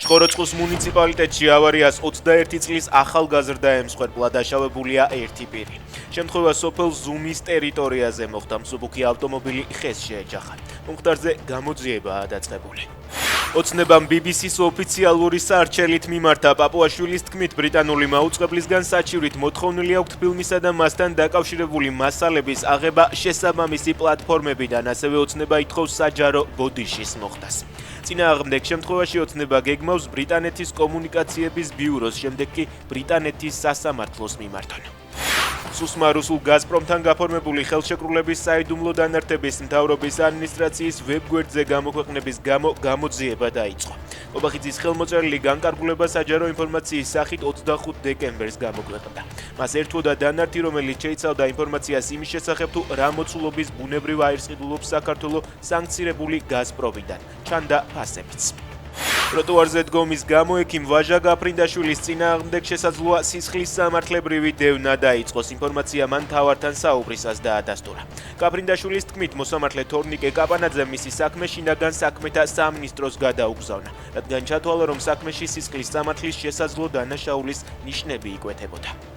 ჭყოროწყუს მუნიციპალიტეტში ავარიას 21 წლის ახალგაზრდა ემსხვერპლა დაშავებულია ერთი პირი. შემთხვევა სოფელ ზუმის ტერიტორიაზე მოხდა, მსუბუქი ავტომობილი ხეს შეეჯახა. მომხდარზე გამოძიებაა დაწყებული. ოცნებამ BBC-ს ოფიციალური საარჩევნით მიმართა. პაპუაშვილის თქმით, ბრიტანული მაუწყებლისგან საჩივრით მოთხოვნილი აქვთ ფილმისა და მასთან დაკავშირებული მასალების აღება შესაბამისი პლატფორმებიდან, ასევე ოცნება ითხოვს საჯარო ბოდიშის მოხდას. წინააღმდეგ შემთხვევაში ოცნება გეგმავს ბრიტანეთის კომუნიკაციების ბიუროს, შემდეგ კი ბრიტანეთის სასამართლოს მიმართონ. სუსმა რუსულ გაზპრომთან გაფორმებული ხელშეკრულების საიდუმლო დანართების მთავრობის ადმინისტრაციის ვებგვერდზე გამოქვეყნების გამო გამოძიება დაიწყო. ობახიძის ხელმოწერილი განკარგულება საჯარო ინფორმაციის სახით 25 დეკემბერს გამოქვეყნდა. მას ერთვოდა დანართი, რომელიც შეიცავდა ინფორმაციას იმის შესახებ, თუ რა მოცულობის ბუნებრივ აირს ყიდულობს საქართველო სანქცირებული გაზპრომიდან. ჩანდა ფასებიც. ტროტუარზე დგომის გამო ექიმ ვაჟა გაფრინდაშვილის წინააღმდეგ შესაძლოა სისხლის სამართლებრივი დევნა დაიწყოს. ინფორმაცია მან მთავართან საუბრისას დაადასტურა. გაფრინდაშვილის თქმით, მოსამართლე თორნიკე კაპანაძემ მისი საქმე შინაგან საქმეთა სამინისტროს გადაუგზავნა, რადგან ჩათვალა, რომ საქმეში სისხლის სამართლის შესაძლო დანაშაულის ნიშნები იკვეთებოდა.